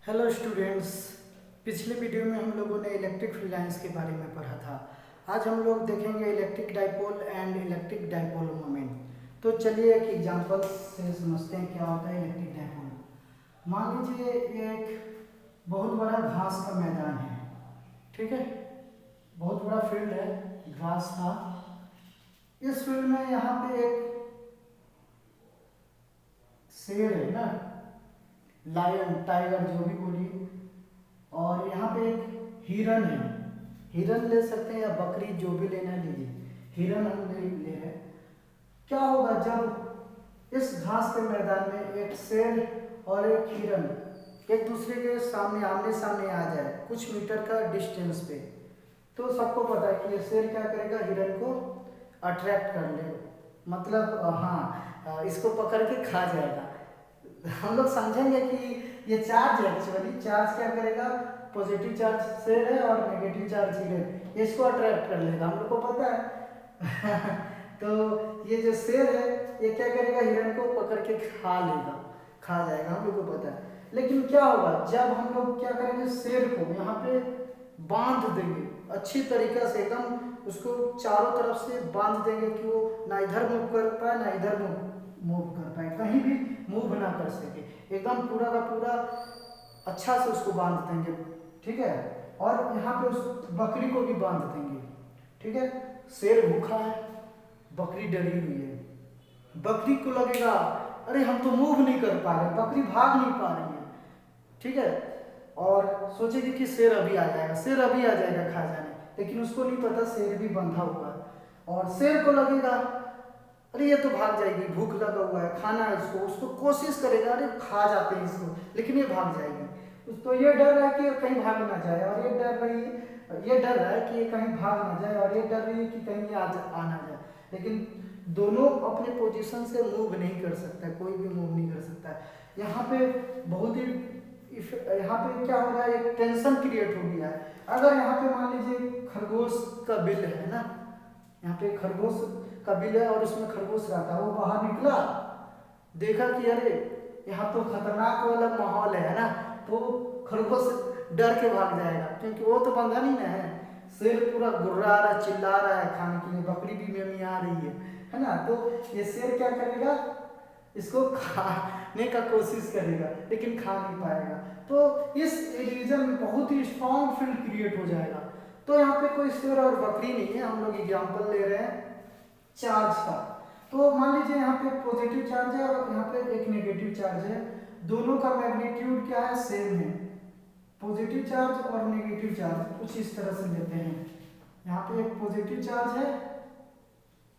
Hello students. पिछले video में हम लोगों ने इलेक्ट्रिक फील्ड लाइंस के बारे में पढ़ा था। आज हम लोग देखेंगे electric dipole and electric dipole moment. तो चलिए एक एग्जांपल से समझते हैं क्या होता है इलेक्ट्रिक डाइपोल। मान लीजिए ये एक बहुत बड़ा घास का मैदान है, ठीक है। बहुत बड़ा फील्ड है घास का। इस फील्ड में यहाँ पे एक शेर है ना, लायन टाइगर जो भी बोलिए, और यहाँ पे एक हिरन है। हिरन ले सकते हैं या बकरी, जो भी लेना लीजिए। हिरन हम ले रहे हैं। क्या होगा जब इस घास के मैदान में एक शेर और एक हिरन एक दूसरे के सामने आमने सामने आ जाए कुछ मीटर का डिस्टेंस पे, तो सबको पता है कि ये शेर क्या करेगा, हिरन को अट्रैक्ट कर ले, मतलब इसको पकड़ के खा जाएगा। हम लोग समझेंगे कि ये चार्ज है, एक्चुअली चार्ज क्या करेगा, पॉजिटिव चार्ज शेर है और नेगेटिव चार्ज हिरन, इसको अट्रैक्ट कर लेगा, हम लोग को पता है। तो ये जो शेर है ये क्या करेगा, हिरन को पकड़ के खा लेगा, खा जाएगा, हम लोग को पता है। लेकिन क्या होगा जब हम लोग क्या करेंगे, शेर को यहाँ पे बांध देंगे अच्छी तरीके से, एकदम उसको चारों तरफ से बांध देंगे कि वो ना इधर मूव कर पाए ना इधर मूव कर पाए, कहीं भी मूव ना कर सके, एकदम पूरा का पूरा अच्छा से उसको बांध देंगे, ठीक है। और यहाँ पे उस बकरी को भी बांध देंगे, ठीक है। शेर भूखा है, बकरी डरी हुई है। बकरी को लगेगा अरे हम तो मूव नहीं कर पा रहे, बकरी भाग नहीं पा रही है, ठीक है। और सोचेगी कि शेर अभी आ जाएगा, शेर अभी आ जाएगा खा जाने, लेकिन उसको नहीं पता शेर भी बंधा हुआ है। और शेर को लगेगा अरे ये तो भाग जाएगी, भूख लगा हुआ है, खाना है इसको, उसको कोशिश करेगा अरे खा जाते हैं इसको, लेकिन ये भाग जाएगी। उसको ये डर है कि कहीं भाग ना जाए, और ये डर रहा है कि ये कहीं भाग ना जाए, और ये डर रही है कि कहीं ये आ ना जाए। लेकिन दोनों अपने पोजीशन से मूव नहीं कर सकता है, कोई भी मूव नहीं कर सकता है। यहाँ पे बहुत ही यहाँ पे क्या हो रहा है, एक टेंशन क्रिएट हो गया है। अगर यहाँ पे मान लीजिए खरगोश का बिल है ना, यहाँ पे खरगोश का बिल है और उसमें खरगोश रहता है, वो बाहर निकला, देखा कि अरे यहाँ तो खतरनाक वाला माहौल है ना, तो खरगोश डर के भाग जाएगा, क्योंकि वो तो बंधा नहीं ना है। शेर पूरा गुर्रा रहा, चिल्ला रहा है खाने के लिए, बकरी भी मेमिया रही है ना। तो ये शेर क्या करेगा, इसको खाने का कोशिश करेगा, लेकिन खा नहीं पाएगा। तो इस रीजन में बहुत ही स्ट्रॉन्ग फील्ड क्रिएट हो जाएगा। तो यहाँ पे कोई शेर और बकरी नहीं है, हम लोग एग्जाम्पल ले रहे हैं चार्ज का। तो मान लीजिए यहाँ पे पॉजिटिव चार्ज है और यहाँ पे एक नेगेटिव चार्ज है, दोनों का मैग्नीट्यूड क्या है, सेम है। पॉजिटिव चार्ज और नेगेटिव चार्ज कुछ इस तरह से लेते हैं। यहाँ पे एक पॉजिटिव चार्ज है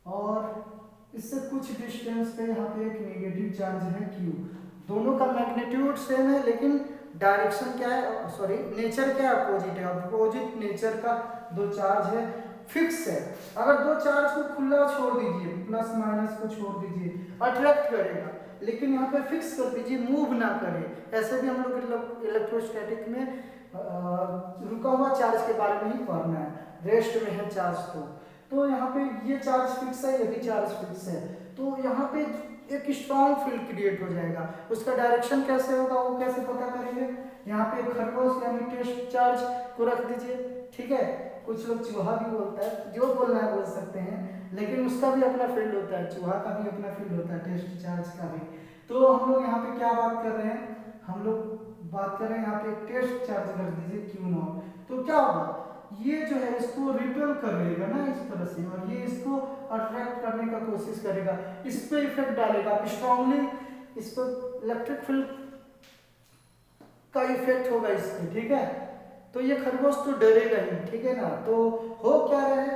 और इससे कुछ डिस्टेंस पे यहाँ पे एक नेगेटिव चार्ज है Q। दोनों का मैग्नीट्यूड सेम है, लेकिन डायरेक्शन क्या है, सॉरी नेचर क्या है, अपोजिट है। अपोजिट नेचर का दो चार्ज है, फिक्स है। अगर दो चार्ज को खुला छोड़ दीजिए, प्लस माइनस को छोड़ दीजिए, अट्रैक्ट करेगा, लेकिन यहाँ पे फिक्स कर दीजिए, मूव ना करे। ऐसे भी हम लोग इलेक्ट्रोस्टैटिक में रुका हुआ चार्ज के बारे में ही पढ़ना है, रेस्ट में है चार्ज। तो यहाँ पे ये चार्ज फिक्स है, ये भी चार्ज फिक्स है, तो यहाँ पे एक स्ट्रॉन्ग फील्ड क्रिएट हो जाएगा। उसका डायरेक्शन कैसे होगा, वो कैसे पता करेंगे, यहाँ पे खरगोश यानी टेस्ट चार्ज को रख दीजिए, ठीक है। कुछ लोग चूहा भी बोलता है, जो बोलना है बोल सकते हैं, लेकिन उसका भी अपना फील्ड होता है, चूहा का भी अपना फील्ड होता है, टेस्ट चार्ज का भी। तो हम लोग यहाँ पे क्या बात कर रहे हैं, हम लोग बात कर रहे हैं यहाँ पे टेस्ट चार्ज कर दीजिए Q0। तो क्या होगा, ये जो है इसको रिपेल कर लेगा ना इस तरह से, और ये इसको अट्रैक्ट करने का कोशिश करेगा, इस पे इफेक्ट डालेगा स्ट्रांगली, इस पर इलेक्ट्रिक फील्ड का इफेक्ट होगा इस पे, ठीक है। तो ये खरगोश तो डरेगा ही, ठीक है ना। तो हो क्या रहा है,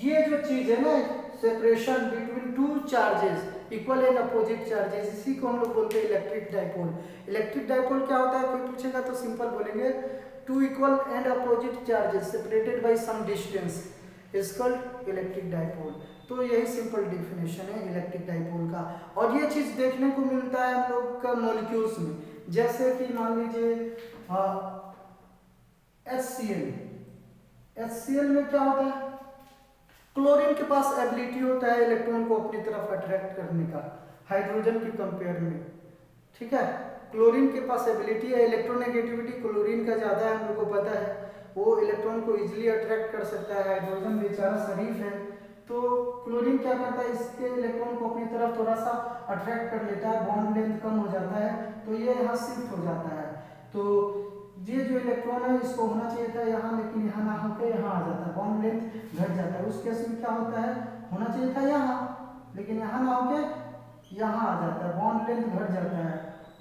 ये जो चीज है ना, separation between two charges equal and opposite charges, इसी को हम लोग बोलते हैं इलेक्ट्रिक डाइपोल। इलेक्ट्रिक डाइपोल क्या होता है, कोई पूछेगा तो सिंपल बोलेंगे, two equal and opposite charges separated by some distance is called electric dipole. तो यही सिंपल डेफिनेशन है इलेक्ट्रिक डाइपोल का। और ये चीज देखने को मिलता है हम लोग का मॉलिक्यूल्स में, जैसे कि मान लीजिए HCl। HCl में क्या होता है, क्लोरीन के पास एबिलिटी होता है इलेक्ट्रॉन को अपनी तरफ अट्रैक्ट करने का, हाइड्रोजन की कंपेयर में, ठीक है। क्लोरीन के पास एबिलिटी है, इलेक्ट्रोनेगेटिविटी क्लोरीन का ज़्यादा है, हम लोग को पता है। वो इलेक्ट्रॉन को इजीली अट्रैक्ट कर सकता है, हाइड्रोजन बेचारा शरीफ है, तो क्लोरीन क्या करता है, इसके इलेक्ट्रॉन को अपनी तरफ थोड़ा सा अट्रैक्ट कर लेता है, बॉन्ड लेंथ कम हो जाता है, तो ये यहाँ शिफ्ट हो जाता है। तो ये जो इलेक्ट्रॉन है इसको होना चाहिए था यहाँ, लेकिन यहाँ ना होकर यहाँ आ जाता है, बॉन्ड लेंथ घट जाता है। उस केस में क्या होता है, होना चाहिए था यहाँ, लेकिन यहाँ ना होकर यहाँ आ जाता है, बॉन्ड लेंथ घट जाता है,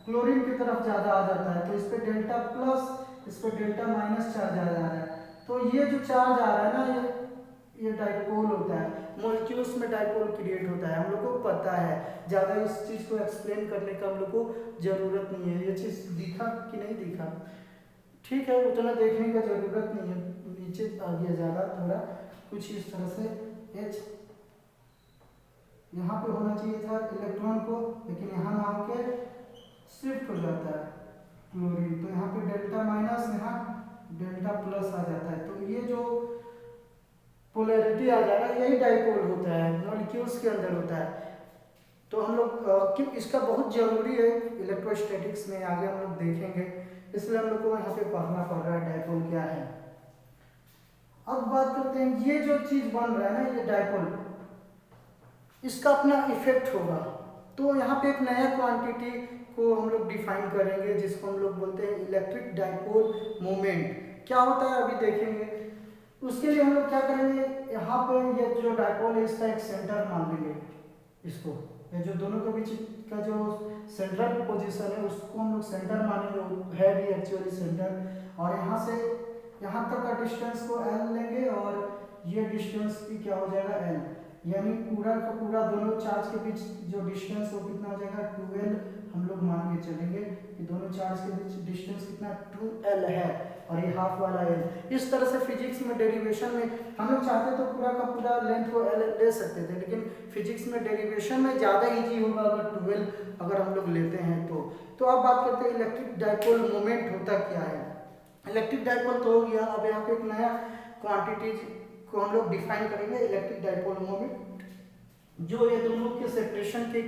क्लोरीन की तरफ ज़्यादा आ जाता है, तो इस पर डेल्टा प्लस, इस पर डेल्टा माइनस चार्ज आ जा रहा है। तो ये जो चार्ज आ रहा है ना, ये डाइपोल होता है, मॉलिक्यूल्स में डाइपोल क्रिएट होता है, हम लोग को पता है। ज़्यादा इस चीज़ को एक्सप्लेन करने का हम लोग को ज़रूरत नहीं है। ये चीज़ दिखा कि नहीं दिखा, ठीक है, उतना देखने का ज़रूरत नहीं है। नीचे आ गया ज़्यादा थोड़ा, कुछ इस तरह से H यहाँ पे होना चाहिए था इलेक्ट्रॉन को, लेकिन यहाँ ना होकर शिफ्ट हो जाता है क्लोरीन, तो यहाँ पे डेल्टा माइनस, यहाँ डेल्टा प्लस आ जाता है। तो ये जो पोलैरिटी आ जाएगा, यही डाइपोल होता है, मॉलिक्यूल्स के अंदर होता है। तो हम लोग क्यों इसका बहुत ज़रूरी है इलेक्ट्रोस्टैटिक्स में, आगे हम लोग देखेंगे, इसलिए हम लोग को यहाँ पे पढ़ना पड़ रहा है डाइपोल क्या है। अब बात करते हैं, ये जो चीज़ बन रहा है ना, ये डाइपोल, इसका अपना इफेक्ट होगा। तो यहाँ पे एक नया क्वांटिटी को हम लोग डिफाइन करेंगे, जिसको हम लोग बोलते हैं इलेक्ट्रिक डाइपोल मोमेंट। क्या होता है अभी देखेंगे। उसके लिए हम लोग क्या करेंगे, यहाँ पे ये जो डाइपोल है इसका एक सेंटर मान लेंगे इसको, ये जो दोनों के बीच का जो सेंट्रल पोजीशन है उसको हम लोग सेंटर मानेंगे, है भी एक्चुअली सेंटर। और यहाँ से यहाँ तक का डिस्टेंस को L लेंगे, और ये डिस्टेंस भी क्या हो जाएगा L, यानी पूरा का पूरा दोनों चार्ज के बीच जो डिस्टेंस वो कितना हो जाएगा 2L। हम लोग मान के चलेंगे कि दोनों चार्ज के बीच डिस्टेंस कितना 2L है, और ये हाफ वाला L। इस तरह से फिजिक्स में डेरिवेशन में हम लोग चाहते तो पूरा का पूरा लेंथ को L ले सकते थे, लेकिन फिजिक्स में डेरिवेशन में ज़्यादा इजी होगा अगर 12 अगर हम लोग लेते हैं तो अब बात करते हैं इलेक्ट्रिक डाइपोल मोमेंट होता क्या है। इलेक्ट्रिक डाइपोल तो हो गया, अब यहाँ पे एक नया क्वांटिटीज को हम लोग डिफाइन करेंगे, इलेक्ट्रिक डाइपोल मोमेंट, जो ये दोनों के सेपरेशन के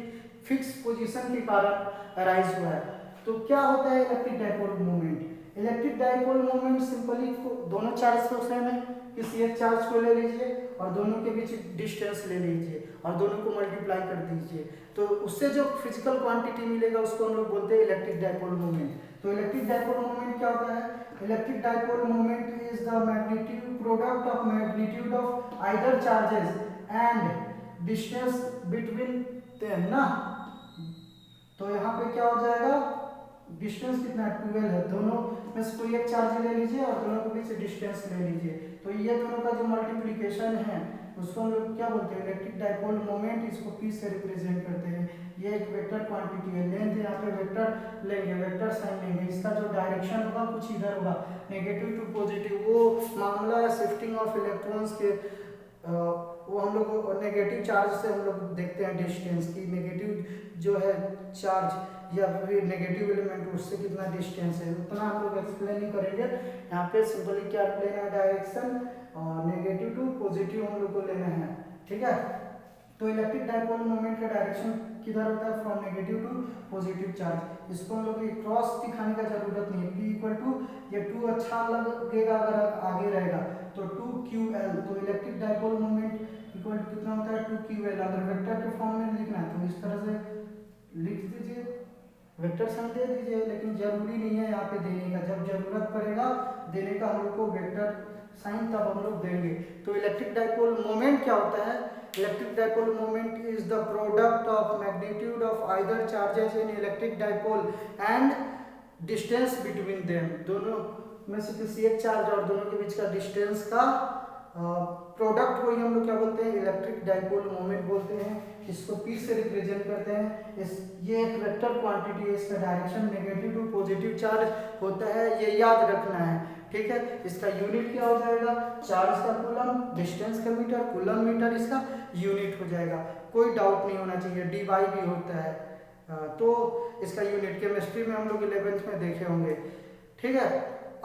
फिक्स पोजीशन के कारण अराइज हुआ है। तो क्या होता है electric dipole moment. Electric dipole moment simply दोनों चार्ज को सेम है, किसी एक चार्ज को ले लीजिए और दोनों के बीच डिस्टेंस ले लीजिए और दोनों को मल्टीप्लाई कर दीजिए, तो उससे जो फिजिकल क्वांटिटी मिलेगा उसको हम लोग बोलते हैं इलेक्ट्रिक डाइपोल मोमेंट। तो इलेक्ट्रिक डाइपोल मोमेंट क्या होता है, electric dipole moment is the magnitude product of magnitude of either charges and distance between them ना। तो यहाँ पे क्या हो जाएगा, डिस्टेंस कितना है 12 है, दोनों में से कोई एक चार्ज ले लीजिए और दोनों के बीच डिस्टेंस ले लीजिए, तो ये दोनों का जो मल्टीप्लिकेशन है उसको हम लोग क्या बोलते हैं इलेक्ट्रिक डाइपोल मोमेंट, इसको P से रिप्रेजेंट करते हैं। ये एक वेक्टर क्वांटिटी है, लेंथ यहाँ पे वेक्टर लेंगे, वेक्टर साइन लेंगे, इसका जो डायरेक्शन होगा कुछ इधर होगा, नेगेटिव टू पॉजिटिव। वो मामला है शिफ्टिंग ऑफ इलेक्ट्रॉन्स के, वो हम लोग नेगेटिव चार्ज से हम लोग देखते हैं डिस्टेंस की, नेगेटिव जो है चार्ज या फिर नेगेटिव एलिमेंट उससे कितना डिस्टेंस है, उतना हम लोग एक्सप्लेन नहीं करेंगे। यहाँ पे सिंपली क्या लेना है, डायरेक्शन, और नेगेटिव टू पॉजिटिव हम लोग को लेना है, ठीक है। तो इलेक्ट्रिक डाइपोल मोमेंट का डायरेक्शन किधर होता है, from negative to positive charge. इसको हम लोग क्रॉस दिखाने का जरूरत नहीं है, P इक्वल टू ये 2 अच्छा लगेगा अगर आगे रहेगा तो 2QL। तो electric dipole moment equal to कितना होता है 2QL। अगर वेक्टर के फॉर्म में लिखना है तो इस तरह से लिख दीजिए, वेक्टर साइन दे दीजिए, लेकिन जरूरी नहीं है यहाँ पे देने का, जब जरूरत पड़ेगा देने का हम लोग को वेक्टर साइन तब हम लोग देंगे। तो इलेक्ट्रिक डाइपोल मोमेंट क्या होता है, electric dipole moment is the product of magnitude of either charges in electric dipole and distance between them. दोनों में से किसी एक चार्ज और दोनों के बीच का डिस्टेंस का प्रोडक्ट को ही हम लोग क्या बोलते हैं, इलेक्ट्रिक डाइपोल मोमेंट बोलते हैं। इसको P से रिप्रेजेंट करते हैं। ये एक वेक्टर क्वांटिटी है, इसका direction negative to positive charge होता है, ये याद रखना है, ठीक है। इसका यूनिट क्या हो जाएगा, चार्ज का कूलम, डिस्टेंस का मीटर, कूलम मीटर इसका यूनिट हो जाएगा, कोई डाउट नहीं होना चाहिए। dy भी होता है, तो इसका यूनिट केमिस्ट्री में हम लोग 11th में देखे होंगे, ठीक है।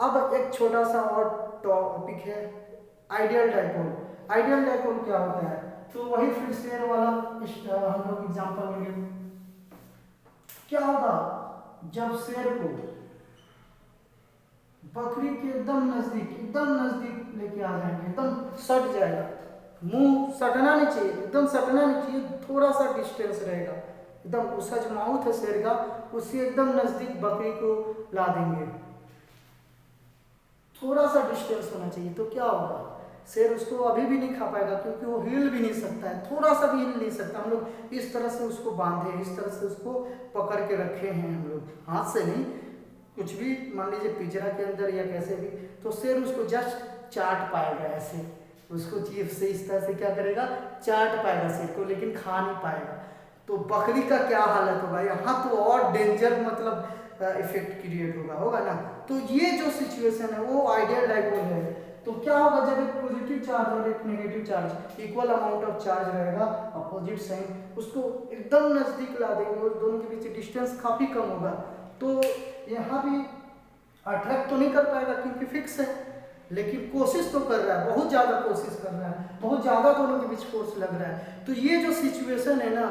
अब एक छोटा सा और टॉपिक है आइडियल डाइपोल। आइडियल डाइपोल क्या होता है, तो वही फिर से वाला हम लोग एग्जांपल लेंगे। क्या होगा, जब शेर को बकरी के एकदम नजदीक लेके आ जाएंगे, एकदम सट जाएगा, मुंह सटना नहीं चाहिए, एकदम सटना नहीं चाहिए, थोड़ा सा डिस्टेंस रहेगा, एकदम उसका जो माउथ है शेर का उससे एकदम नजदीक बकरी को ला देंगे, थोड़ा सा डिस्टेंस होना चाहिए। तो क्या होगा, शेर उसको अभी भी नहीं खा पाएगा क्योंकि वो हिल भी नहीं सकता है, थोड़ा सा भी हिल नहीं सकता। हम लोग इस तरह से उसको बांधे, इस तरह से उसको पकड़ के रखे हैं हम लोग, हाथ से नहीं, कुछ भी मान लीजिए पिंजरा के अंदर या कैसे भी, तो शेर उसको जस्ट चाट पाएगा, ऐसे उसको जीभ से इस तरह से क्या करेगा, चाट पाएगा शेर को, लेकिन खा नहीं पाएगा। तो बकरी का क्या हालत होगा, यहाँ तो और डेंजर मतलब इफेक्ट क्रिएट होगा ना। तो ये जो सिचुएशन है वो आइडियल डाइपोल है। तो क्या होगा, जब एक पॉजिटिव चार्ज और एक negative charge equal amount of charge रहेगा, अपोजिट साइन, उसको एकदम नजदीक ला देंगे, उस दोनों के बीच डिस्टेंस काफी कम होगा, तो यहाँ भी अट्रैक्ट तो नहीं कर पाएगा क्योंकि फिक्स है, लेकिन कोशिश तो कर रहा है, बहुत ज्यादा कोशिश कर रहा है, बहुत ज्यादा दोनों के बीच फोर्स लग रहा है। तो ये जो सिचुएशन है ना,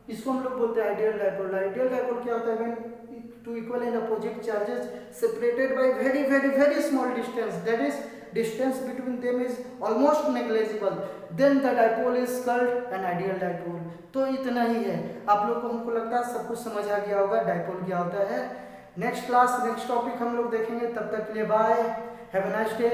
इसको हम लोग बोलते हैं आइडियल डाइपोल। आइडियल डाइपोल क्या होता है, when two equal and opposite charges separated by very small distance, that is distance between them is almost negligible, then the dipole is called an ideal dipole। तो इतना ही है, आप लोग को हमको लगता है सब कुछ समझ आ गया होगा डाइपोल क्या होता है। नेक्स्ट क्लास नेक्स्ट टॉपिक हम लोग देखेंगे, तब तक के लिए bye, have a nice day.